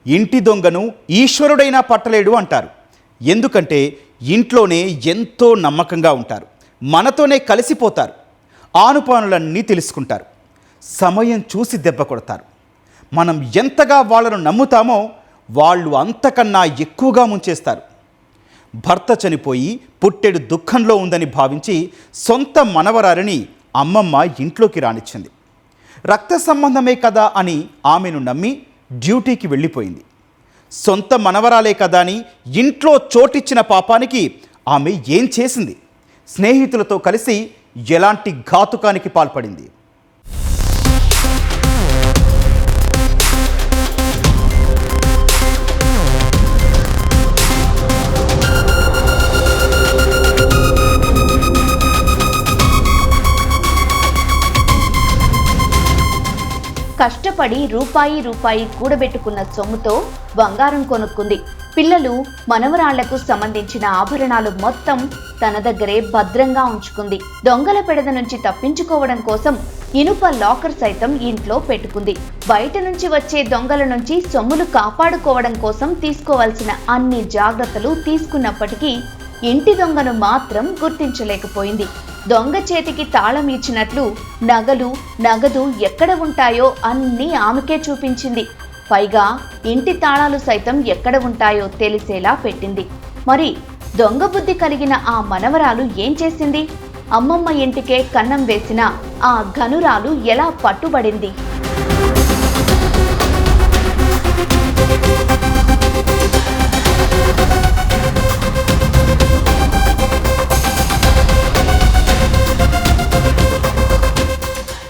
ఇంటి దొంగను ఈశ్వరుడైనా పట్టలేడు అంటారు. ఎందుకంటే ఇంట్లోనే ఎంతో నమ్మకంగా ఉంటారు, మనతోనే కలిసిపోతారు, ఆనుపానులన్నీ తెలుసుకుంటారు, సమయం చూసి దెబ్బ కొడతారు. మనం ఎంతగా వాళ్ళను నమ్ముతామో వాళ్ళు అంతకన్నా ఎక్కువగా ముంచేస్తారు. భర్త చనిపోయి పుట్టెడు దుఃఖంలో ఉందని భావించి సొంత మనవరారిని అమ్మమ్మ ఇంట్లోకి రానిచ్చింది. రక్త సంబంధమే కదా అని ఆమెను నమ్మి డ్యూటీకి వెళ్ళిపోయింది. సొంత మనవరాలే కదా అని ఇంట్లో చోటిచ్చిన పాపానికి ఆమె ఏం చేసింది? స్నేహితులతో కలిసి ఎలాంటి ఘాతుకానికి పాల్పడింది? కష్టపడి రూపాయి కూడబెట్టుకున్న సొమ్ముతో బంగారం కొనుక్కుంది. పిల్లలు మనవరాళ్లకు సంబంధించిన ఆభరణాలు మొత్తం తన దగ్గరే భద్రంగా ఉంచుకుంది. దొంగల పెడద నుంచి తప్పించుకోవడం కోసం ఇనుప లాకర్ సైతం ఇంట్లో పెట్టుకుంది. బయట నుంచి వచ్చే దొంగల నుంచి సొమ్ములు కాపాడుకోవడం కోసం తీసుకోవాల్సిన అన్ని జాగ్రత్తలు తీసుకున్నప్పటికీ ఇంటి దొంగను మాత్రం గుర్తించలేకపోయింది. దొంగ చేతికి తాళం ఇచ్చినట్లు నగదు ఎక్కడ ఉంటాయో అన్నీ ఆమెకే చూపించింది. పైగా ఇంటి తాళాలు సైతం ఎక్కడ ఉంటాయో తెలిసేలా పెట్టింది. మరి దొంగ బుద్ధి కలిగిన ఆ మనవరాలు ఏం చేసింది? అమ్మమ్మ ఇంటికే కన్నం వేసిన ఆ ఘనురాలు ఎలా పట్టుబడింది?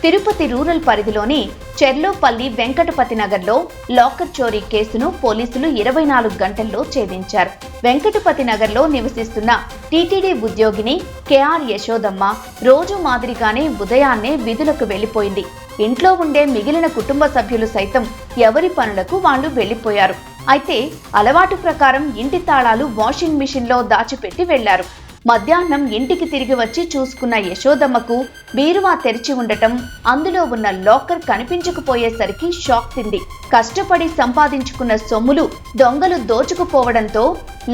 తిరుపతి రూరల్ పరిధిలోని చెర్లోపల్లి వెంకటపతి నగర్లో లాకర్ చోరీ కేసును పోలీసులు 24 గంటల్లో ఛేదించారు. వెంకటపతి నగర్లో నివసిస్తున్న టీటీడీ ఉద్యోగిని కేఆర్ యశోదమ్మ రోజు మాదిరిగానే ఉదయాన్నే విధులకు వెళ్లిపోయింది. ఇంట్లో ఉండే మిగిలిన కుటుంబ సభ్యులు సైతం ఎవరి పనులకు వాళ్ళు వెళ్లిపోయారు. అయితే అలవాటు ప్రకారం ఇంటి తాళాలు వాషింగ్ మిషన్లో దాచిపెట్టి వెళ్లారు. మధ్యాహ్నం ఇంటికి తిరిగి వచ్చి చూసుకున్న యశోదమ్మకు బీరువా తెరిచి ఉండటం, అందులో ఉన్న లాకర్ కనిపించకపోయేసరికి షాక్ తింది. కష్టపడి సంపాదించుకున్న సొమ్ములు దొంగలు దోచుకుపోవడంతో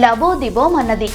లబోదిబోమన్నది.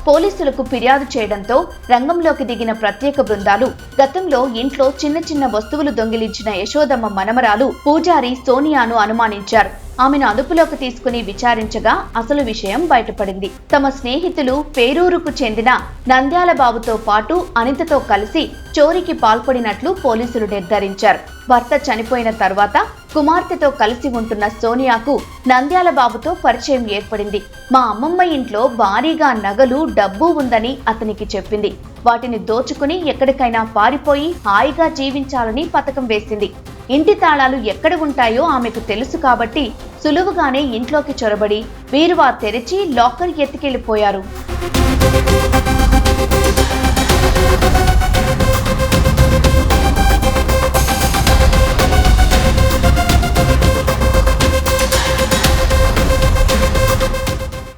పోలీసులకు ఫిర్యాదు చేయడంతో రంగంలోకి దిగిన ప్రత్యేక బృందాలు గతంలో ఇంట్లో చిన్న వస్తువులు దొంగిలించిన యశోదమ్మ మనమరాలు పూజారి సోనియాను అనుమానించారు. ఆమెను అదుపులోకి తీసుకుని విచారించగా అసలు విషయం బయటపడింది. తమ స్నేహితులు పేరూరుకు చెందిన నంద్యాల బాబుతో పాటు అనితతో కలిసి చోరీకి పాల్పడినట్లు పోలీసులు నిర్ధారించారు. భర్త చనిపోయిన తర్వాత కుమార్తెతో కలిసి ఉంటున్న సోనియాకు నంద్యాల బాబుతో పరిచయం ఏర్పడింది. మా అమ్మమ్మ ఇంట్లో భారీగా నగలు, డబ్బు ఉందని అతనికి చెప్పింది. వాటిని దోచుకుని ఎక్కడికైనా పారిపోయి హాయిగా జీవించాలని పథకం వేసింది. ఇంటి తాళాలు ఎక్కడ ఉంటాయో ఆమెకు తెలుసు కాబట్టి సులువుగానే ఇంట్లోకి చొరబడి బీరువా తెరిచి లాకర్ ఎత్తుకెళ్లిపోయారు.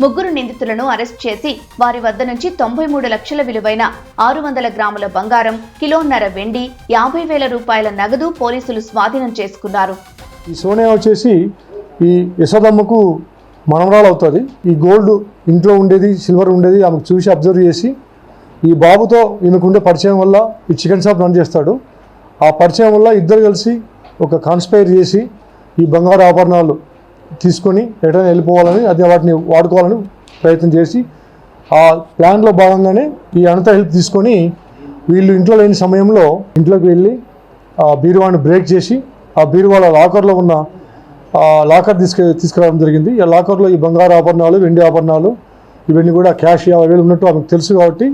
ముగ్గురు నిందితులను అరెస్ట్ చేసి వారి వద్ద నుంచి 93 లక్షల విలువైన 600 గ్రాముల బంగారం, కిలోన్నర వెండి, 50,000 రూపాయల నగదు పోలీసులు స్వాధీనం చేసుకున్నారు. ఈ సోనియా వచ్చేసి ఈ యశోదమ్మకు మనవరాలు అవుతుంది. ఈ గోల్డ్ ఇంట్లో ఉండేది, సిల్వర్ ఉండేది ఆమెకు చూసి అబ్జర్వ్ చేసి ఈ బాబుతో ఈమెకుండే పరిచయం వల్ల ఈ చికెన్ షాప్ రన్ చేస్తాడు. ఆ పరిచయం వల్ల ఇద్దరు కలిసి ఒక కాన్స్పైర్ చేసి ఈ బంగారు ఆభరణాలు తీసుకొని ఎటైనా వెళ్ళిపోవాలని, అది వాటిని వాడుకోవాలని ప్రయత్నం చేసి ఆ ప్లాన్లో భాగంగానే ఈ అనిత హెల్ప్ తీసుకొని వీళ్ళు ఇంట్లో లేని సమయంలో ఇంట్లోకి వెళ్ళి ఆ బీరువాని బ్రేక్ చేసి ఆ బీరువాల లాకర్లో ఉన్న లాకర్ తీసుకురావడం జరిగింది. ఈ లాకర్లో ఈ బంగారు ఆభరణాలు, వెండి ఆభరణాలు ఇవన్నీ కూడా క్యాష్ 50,000 ఉన్నట్టు ఆమెకు తెలుసు కాబట్టి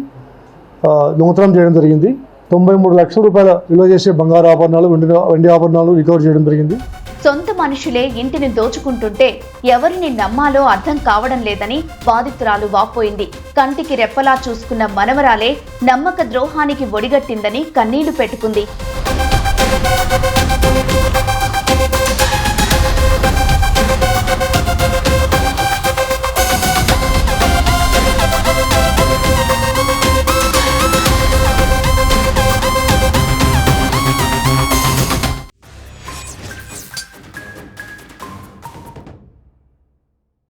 దొంగతనం చేయడం జరిగింది. 93 లక్షల రూపాయల విలువ చేసే బంగారు ఆభరణాలు, వెండి ఆభరణాలు రికవర్ చేయడం జరిగింది. సొంత మనుషులే ఇంటిని దోచుకుంటుంటే ఎవరిని నమ్మాలో అర్థం కావడం లేదని బాధితురాలు వాపోయింది. కంటికి రెప్పలా చూసుకున్న మనవరాలే నమ్మక ద్రోహానికి ఒడిగట్టిందని కన్నీళ్లు పెట్టుకుంది.